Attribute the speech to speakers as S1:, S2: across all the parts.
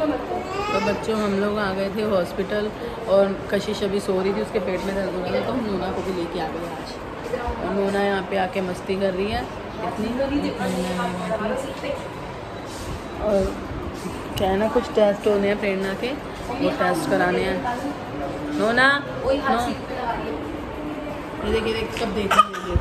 S1: तो बच्चों हम लोग आ गए थे हॉस्पिटल और कशिश अभी सो रही थी, उसके पेट में दर्द हो रहा था, तो हम नोना को भी लेके आ गए आज। और नोना यहाँ पे आके मस्ती कर रही है इतनी। और क्या है ना, कुछ टेस्ट होने हैं प्रेरणा के, वो टेस्ट कराने हैं। नोना ये देखिए सब देखेंगे।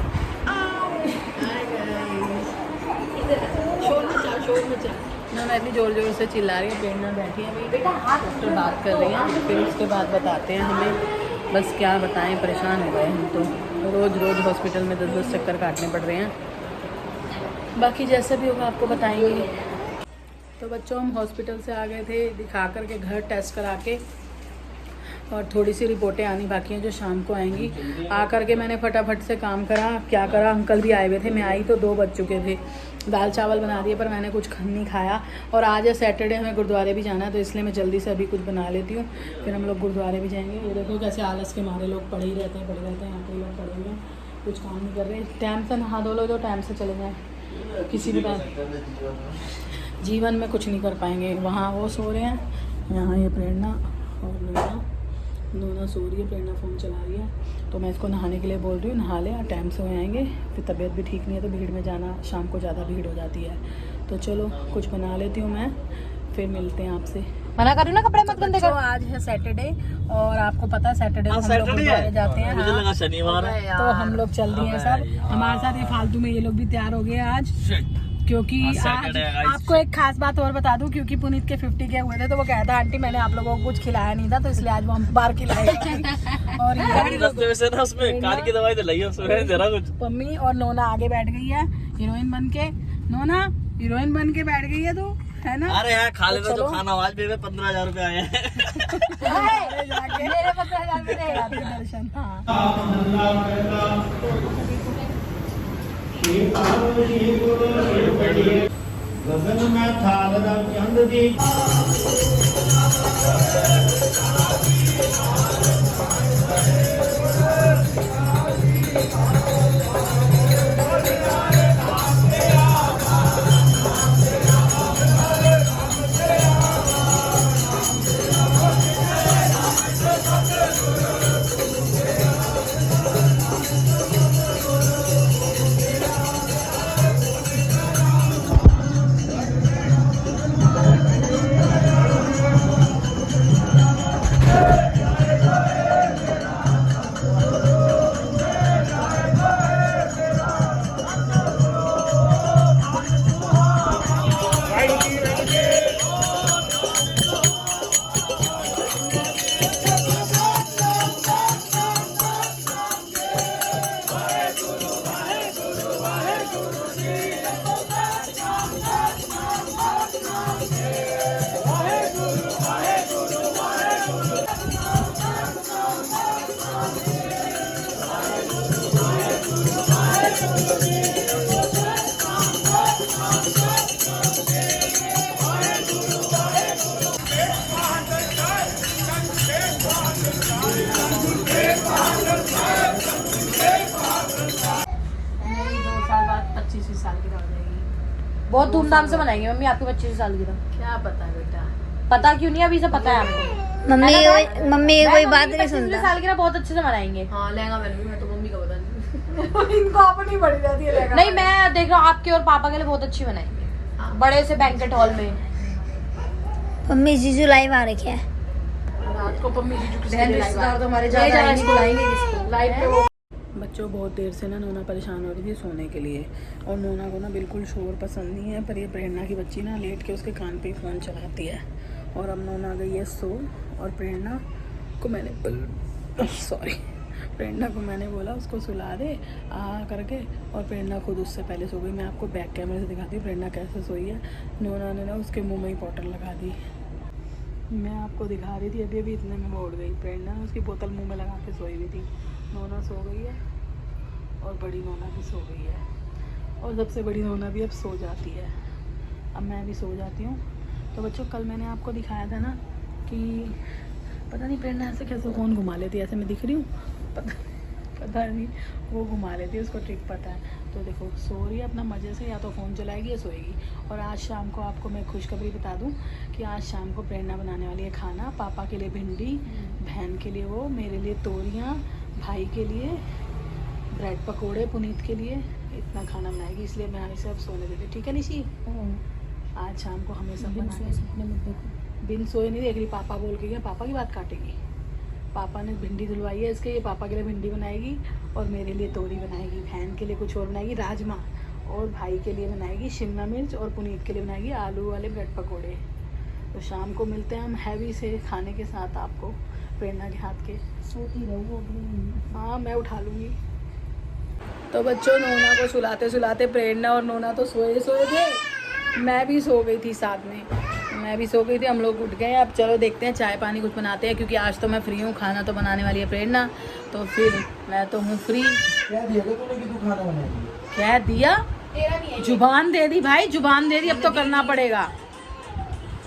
S1: शोर मचा। नोना इतनी ज़ोर ज़ोर से चिल्ला रही है, प्रेरणा बैठी है अभी, डॉक्टर बात कर रही हैं, फिर उसके बाद बताते हैं हमें। बस क्या बताएं, परेशान हो गए हम तो, रोज़ हॉस्पिटल में 10-10 चक्कर काटने पड़ रहे हैं। बाकी जैसा भी होगा आपको बताएंगे। तो बच्चों हम हॉस्पिटल से आ गए थे, दिखा कर के घर टेस्ट करा के, और थोड़ी सी रिपोर्टें आनी बाकी हैं जो शाम को आएंगी। आ करके मैंने फटाफट से काम करा। क्या करा, अंकल भी आए हुए थे, मैं आई तो 2 बज चुके थे। दाल चावल बना दिए पर मैंने कुछ नहीं खाया। और आज है सैटरडे, हमें गुरुद्वारे भी जाना है, तो इसलिए मैं जल्दी से अभी कुछ बना लेती हूँ, फिर हम लोग गुरुद्वारे भी जाएंगे। ये देखो कैसे आलस के मारे लोग पड़े ही रहते हैं यहाँ पे लोग पड़े हुए हैं, कुछ काम नहीं कर रहे। टाइम से नहा धो लो तो टाइम से चले जाएँ, किसी भी टाइम जीवन में कुछ नहीं कर पाएंगे। वहाँ वो सो रहे हैं, यहाँ ये प्रेरणा और नोना सो रही है, प्रेरणा फ़ोन चला रही है। तो मैं इसको नहाने के लिए बोल रही हूँ, नहा ले, टाइम से हो आएंगे। फिर तबीयत भी ठीक नहीं है तो भीड़ में जाना, शाम को ज़्यादा भीड़ हो जाती है। तो चलो कुछ बना लेती हूँ मैं, फिर मिलते हैं आपसे।
S2: मना करूँ ना कपड़े मत गंदे कर।
S1: आज है सैटरडे और आपको पता है सैटरडे को हम लोग गुरुद्वारे जाते हैं।
S3: मुझे लगा शनिवार है।
S1: तो हम लोग चल दिए हैं सब, हमारे साथ ये फालतू में ये लोग भी तैयार हो गए आज, क्योंकि आज आपको एक खास बात और बता दूं, क्योंकि पुनीत के 50 के हुए थे तो वो कहता है आंटी मैंने आप लोगों को कुछ खिलाया नहीं था, तो इसलिए आज वो हम बाहर खिलाएगा। और
S3: ये ना उसमें कान की दवाई तो लाई है उसमें जरा कुछ।
S1: मम्मी और नोना आगे बैठ गई है हीरोइन बन के। नोना हीरोइन बन के बैठ गई है तू, है ना?
S3: अरे यार खा लेना जो खाना, आज मेरे 15,000 रुपए आए हैं।
S2: मेरे 15,000 में रहेगा
S1: दर्शन। हाँ
S4: गगन में थाल चंद दी
S2: बहुत धूमधाम से मनाएंगे मम्मी आपकी 25 साल की।
S1: क्या पता बेटा,
S2: पता क्यों नहीं, अभी से पता है आपको।
S5: मम्मी कोई बात नहीं सुनता।
S2: साल की बहुत अच्छे से मनाएंगे।
S1: हाँ लहंगा मैंने भी, मैं तो मम्मी का पता नहीं। इनको अपनी बड़ी जाती है लहंगा।
S2: नहीं मैं देख रहा हूँ आपके और पापा के लिए बहुत अच्छी बनाएंगे, बड़े से बैंकेट हॉल में।
S5: मम्मी जीजू लाइव आ रखे हैं
S1: रात को, मम्मी जीजू किसी
S2: बहन रिश्तेदार तो हमारे ज्यादा है, इसको लाएंगे किसको
S1: लाइव पे वो। बच्चों बहुत देर से ना नोना परेशान हो रही थी सोने के लिए, और नोना को ना बिल्कुल शोर पसंद नहीं है, पर ये प्रेरणा की बच्ची ना लेट के उसके कान पे फ़ोन चलाती है। और अब नोना गई है सो, और प्रेरणा को मैंने प्रेरणा को मैंने बोला उसको सुला दे करके, और प्रेरणा खुद उससे पहले सो गई। मैं आपको बैक कैमरे से दिखाती हूँ प्रेरणा कैसे सोई है। नोना ने ना उसके मुँह में ही बॉटल लगा दी। मैं आपको दिखा रही थी अभी अभी, इतने में वो उड़ गई। प्रेरणा उसकी बोतल मुँह में लगा के सोई हुई थी। नोना सो गई है और बड़ी नोना भी सो गई है, और सबसे बड़ी नोना भी अब सो जाती है। अब मैं भी सो जाती हूँ। तो बच्चों कल मैंने आपको दिखाया था ना कि पता नहीं प्रेरणा ऐसे कैसे फ़ोन घुमा लेती है, ऐसे मैं दिख रही हूँ, पता नहीं वो घुमा लेती है, उसको ट्रिक पता है। तो देखो सो रही है अपना मज़े से, या तो फ़ोन चलाएगी या सोएगी। और आज शाम को आपको मैं खुशखबरी बता दूं कि आज शाम को प्रेरणा बनाने वाली है खाना। पापा के लिए भिंडी, बहन के लिए वो, मेरे लिए तोरियां, भाई के लिए ब्रेड पकोड़े, पुनीत के लिए इतना खाना बनाएगी। इसलिए मैं इसे अब सोने देती। ठीक है निशी, आज शाम को हमें सब बिन सोए नहीं देख रही। पापा बोल के गया, पापा की बात काटेगी। पापा ने भिंडी धुलवाई है इसके, ये पापा के लिए भिंडी बनाएगी और मेरे लिए तोरी बनाएगी, बहन के लिए कुछ और बनाएगी राजमा, और भाई के लिए बनाएगी शिमला मिर्च, और पुनीत के लिए बनाएगी आलू वाले ब्रेड पकोड़े। तो शाम को मिलते हैं हम हैवी से खाने के साथ आपको, प्रेरणा के हाथ के। सोती रहो। हाँ मैं उठा लूँगी। तो बच्चों, नोना को सुलाते सुलाते प्रेरणा और नोना तो सोए थे, मैं भी सो गई थी साथ में, मैं भी सो गई थी। हम लोग उठ गए। अब चलो देखते हैं चाय पानी कुछ बनाते हैं, क्योंकि आज तो मैं फ्री हूँ। खाना तो बनाने वाली है प्रेरणा, तो फिर मैं तो हूँ फ्री।
S4: क्या दिया तूने कि तू खाना बनाएगी?
S1: क्या दिया? जुबान दे दी भाई, जुबान दे दी, अब तो करना पड़ेगा।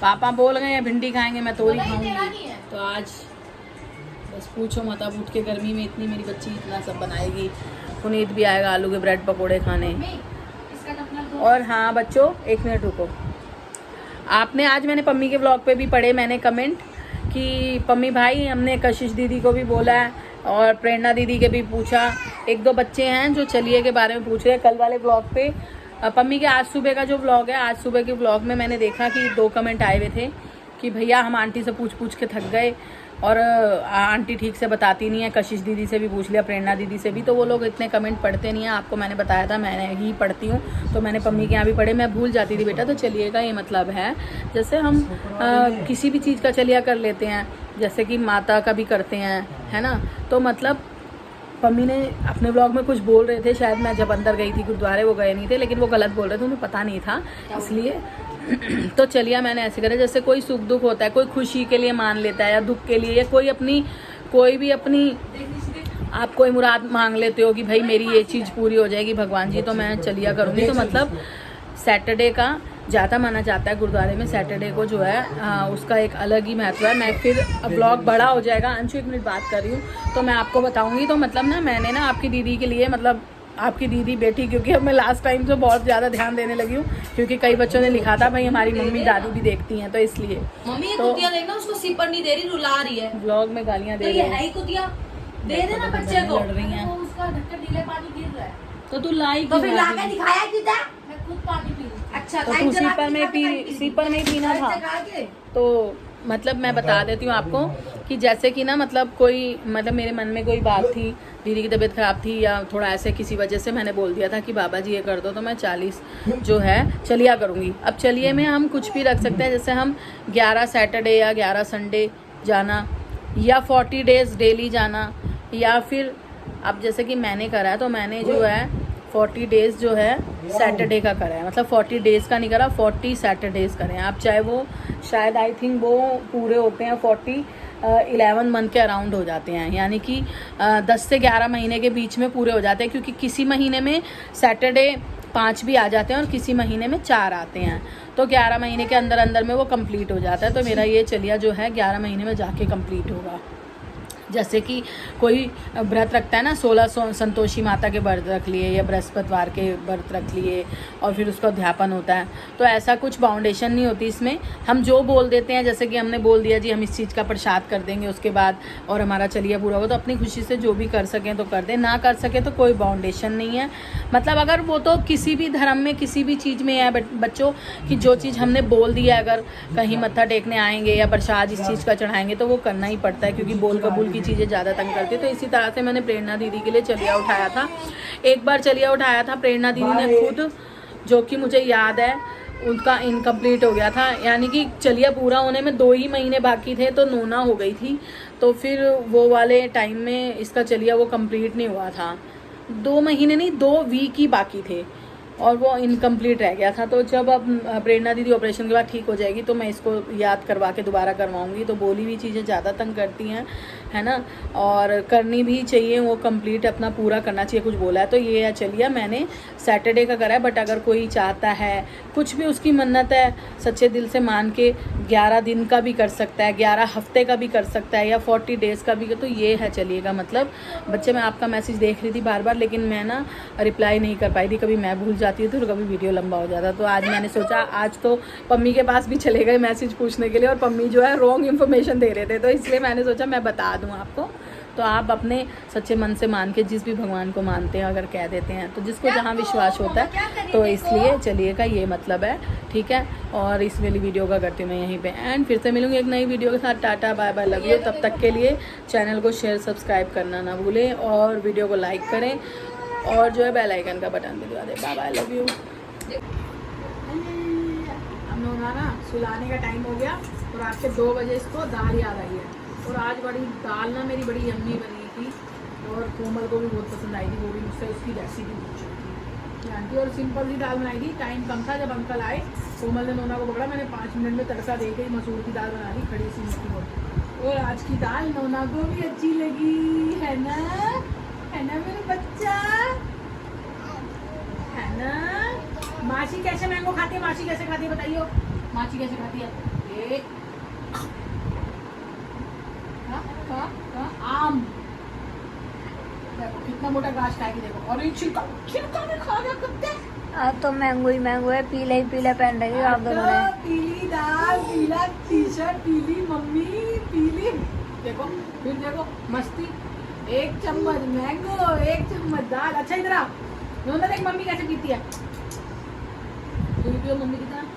S1: पापा बोल गए हैं भिंडी खाएंगे, मैं तोरी खाऊंगी। तो आज बस पूछो मत, अब उठ के गर्मी में इतनी मेरी बच्ची इतना सब बनाएगी। पुनीत भी आएगा आलू के ब्रेड पकोड़े खाने। और हाँ बच्चों, एक मिनट रुको। आपने आज, मैंने पम्मी के व्लॉग पे भी पढ़े मैंने कमेंट कि पम्मी भाई, हमने कशिश दीदी को भी बोला है और प्रेरणा दीदी के भी पूछा। एक दो बच्चे हैं जो चलिए के बारे में पूछ रहे हैं। कल वाले व्लॉग पे पम्मी के आज सुबह का जो व्लॉग है, आज सुबह के व्लॉग में मैंने देखा कि 2 कमेंट आए हुए थे कि भैया हम आंटी से पूछ के थक गए और आंटी ठीक से बताती नहीं है। कशिश दीदी से भी पूछ लिया, प्रेरणा दीदी से भी, तो वो लोग इतने कमेंट पढ़ते नहीं हैं। आपको मैंने बताया था, मैंने ही पढ़ती हूँ, तो मैंने पम्मी के यहाँ भी पढ़े, मैं भूल जाती थी बेटा। तो चलिए का ये मतलब है, जैसे हम किसी भी चीज़ का चलिया कर लेते हैं, जैसे कि माता का भी करते हैं, है ना। तो मतलब पम्मी ने अपने ब्लॉग में कुछ बोल रहे थे, शायद मैं जब अंदर गई थी गुरुद्वारे, वो गए नहीं थे, लेकिन वो गलत बोल रहे थे, उन्हें पता नहीं था, इसलिए तो चलिए मैंने ऐसे करा। जैसे कोई सुख दुख होता है, कोई खुशी के लिए मान लेता है या दुख के लिए, या कोई भी अपनी आप कोई मुराद मांग लेते हो कि भाई मेरी ये चीज़ पूरी हो जाएगी भगवान जी, तो मैं चलिया करूँगी। तो मतलब सैटरडे का ज़्यादा माना जाता है गुरुद्वारे में। सैटरडे को जो है उसका एक अलग ही महत्व है। मैं फिर ब्लॉग बड़ा हो जाएगा। अंशु 1 मिनट बात कर रही हूँ तो मैं आपको बताऊँगी। तो मतलब ना, मैंने ना आपकी दीदी के लिए, मतलब आपकी दीदी बेटी, क्योंकि अब मैं लास्ट टाइम से बहुत ज़्यादा ध्यान देने लगी हूँ, क्योंकि कई बच्चों ने लिखा था भाई हमारी मम्मी दादी भी देखती हैं, तो इसलिए।
S2: मम्मी ये
S1: तो
S2: कुतिया देखना, उसको सिपर नहीं दे रही, रुला रही है।
S1: ब्लॉग में गालियाँ दे
S2: तो
S1: रही
S2: ये
S1: है।
S2: है ही कुतिया, दे देना बच्चे को।
S1: लड़ रही हैं।
S2: उसका ढक्कन नीले पानी गिर रहा है,
S1: तो तू लाई
S2: तो फिर
S1: क्यों
S2: लाके
S1: आती?
S2: दिखाया क्यों था? मैं खुद पानी पी लूं। अच्छा,
S1: तो तू सीपर में पीना था। तो मतलब मैं बता देती हूँ आपको कि जैसे कि ना, मतलब कोई, मतलब मेरे मन में कोई बात थी, दीदी की तबीयत ख़राब थी या थोड़ा ऐसे किसी वजह से मैंने बोल दिया था कि बाबा जी ये कर दो, तो मैं 40 जो है चलिया करूँगी। अब चलिए में हम कुछ भी रख सकते हैं, जैसे हम 11 सैटरडे या 11 संडे जाना, या 40 डेज़ डेली जाना, या फिर अब जैसे कि मैंने करा है, तो मैंने जो है 40 डेज़ जो है सैटरडे का करा है। मतलब 40 डेज़ का नहीं करा, 40 सैटरडेज़ करें आप, चाहे वो शायद आई थिंक वो पूरे होते हैं 11 मंथ के अराउंड हो जाते हैं, यानी कि 10 से 11 महीने के बीच में पूरे हो जाते हैं, क्योंकि किसी महीने में सैटरडे 5 भी आ जाते हैं और किसी महीने में 4 आते हैं। तो 11 महीने के अंदर अंदर में वो कंप्लीट हो जाता है। तो मेरा ये चलिया जो है 11 महीने में जाके कंप्लीट होगा। जैसे कि कोई व्रत रखता है ना, 16 संतोषी माता के व्रत रख लिए या बृहस्पतिवार के व्रत रख लिए और फिर उसका अध्यापन होता है, तो ऐसा कुछ बाउंडेशन नहीं होती इसमें। हम जो बोल देते हैं, जैसे कि हमने बोल दिया जी हम इस चीज़ का प्रसाद कर देंगे उसके बाद और हमारा चलिया पूरा होगा, तो अपनी खुशी से जो भी कर सकें तो कर दें, ना कर सके तो कोई बाउंडेशन नहीं है। मतलब अगर वो तो किसी भी धर्म में किसी भी चीज़ में है बच्चों कि जो चीज़ हमने बोल दिया, अगर कहीं मत्था टेकने आएंगे या प्रसाद इस चीज़ का चढ़ाएंगे तो वो करना ही पड़ता है, क्योंकि बोल कबूल चीज़ें ज़्यादा तंग करती है। तो इसी तरह से मैंने प्रेरणा दीदी के लिए चलिया उठाया था। एक बार चलिया उठाया था प्रेरणा दीदी ने खुद, जो कि मुझे याद है उनका इनकम्प्लीट हो गया था, यानी कि चलिया पूरा होने में 2 ही महीने बाकी थे, तो नोना हो गई थी, तो फिर वो वाले टाइम में इसका चलिया वो कंप्लीट नहीं हुआ था। 2 महीने नहीं, 2 वीक ही बाकी थे, और वो इनकम्प्लीट रह गया था। तो जब अब प्रेरणा दीदी ऑपरेशन के बाद ठीक हो जाएगी तो मैं इसको याद करवा के दोबारा करवाऊँगी। तो बोली हुई चीज़ें ज़्यादा तंग करती हैं, है ना, और करनी भी चाहिए, वो कंप्लीट अपना पूरा करना चाहिए। कुछ बोला है तो ये है, चलिए मैंने सैटरडे का करा है, बट अगर कोई चाहता है कुछ भी उसकी मन्नत है सच्चे दिल से मान के 11 दिन का भी कर सकता है, 11 हफ्ते का भी कर सकता है, या 40 डेज़ का भी। तो ये है चलिएगा। मतलब बच्चे, मैं आपका मैसेज देख रही थी बार बार, लेकिन मैं ना रिप्लाई नहीं कर पाई थी, कभी मैं भूल जाती थी तो कभी वीडियो लंबा हो जाता। तो आज मैंने सोचा आज तो पम्मी के पास भी चले गए मैसेज पूछने के लिए, और पम्मी जो है रॉन्ग इन्फॉर्मेशन दे रहे थे, तो इसलिए मैंने सोचा मैं बता दूं आपको। तो आप अपने सच्चे मन से मान के जिस भी भगवान को मानते हैं अगर कह देते हैं, तो जिसको जहाँ विश्वास होता है, तो इसलिए चलिएगा, ये मतलब है, ठीक है। और इस वाली वीडियो का करती हूँ मैं यहीं पे एंड, फिर से मिलूंगी एक नई वीडियो के साथ। Tata bye bye, love you. तब तक के लिए चैनल को शेयर सब्सक्राइब करना ना भूलें, और वीडियो को लाइक करें, और जो है बेल आइकन का बटन भी दबा दें। Bye bye, love you. हम लोग ना सुलाने का टाइम हो गया, और रात के 2 बजे इसको दाल याद आई है। और आज बड़ी दाल ना मेरी बड़ी यम्मी बनी थी, और कोमल को भी बहुत पसंद आई थी, वो भी मुझसे उसकी रेसिपी पूछ रही थी आंटी। और सिंपल सी दाल बनाई थी, टाइम कम था। जब अंकल आए, कोमल ने नोना को पकड़ा, मैंने 5 मिनट में तड़का दे के मसूर की दाल बना दी, खड़ी सी मिट्टी को। और आज की दाल नोना को भी अच्छी लगी, है ना, है ना मेरे बच्चा, है ना। मासी कैसे मैंगो खाती है, मासी कैसे खाती है बताइए, मासी कैसे खाती है। ये आम देखो कितना मोटा गाछ खाएगी, देखो। और ये छिलका छिलका भी खा गया कुत्ते।
S5: अब तो मैंगो ही मैंगो है, पीले ही पीले पहन रही आप दोनों ने।
S1: पीली दाल, पीला टी शर्ट, पीली मम्मी, पीली देखो, फिर देखो मस्ती। 1 चम्मच मैंगो, 1 चम्मच दाल। अच्छा इधर आ, नोना देख मम्मी कैसे पीती है, तू भी पियो मम्मी की तरह।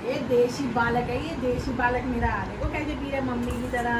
S1: ये देशी बालक है, ये देशी बालक मेरा, देखो कैसे पी रहा है मम्मी की तरह।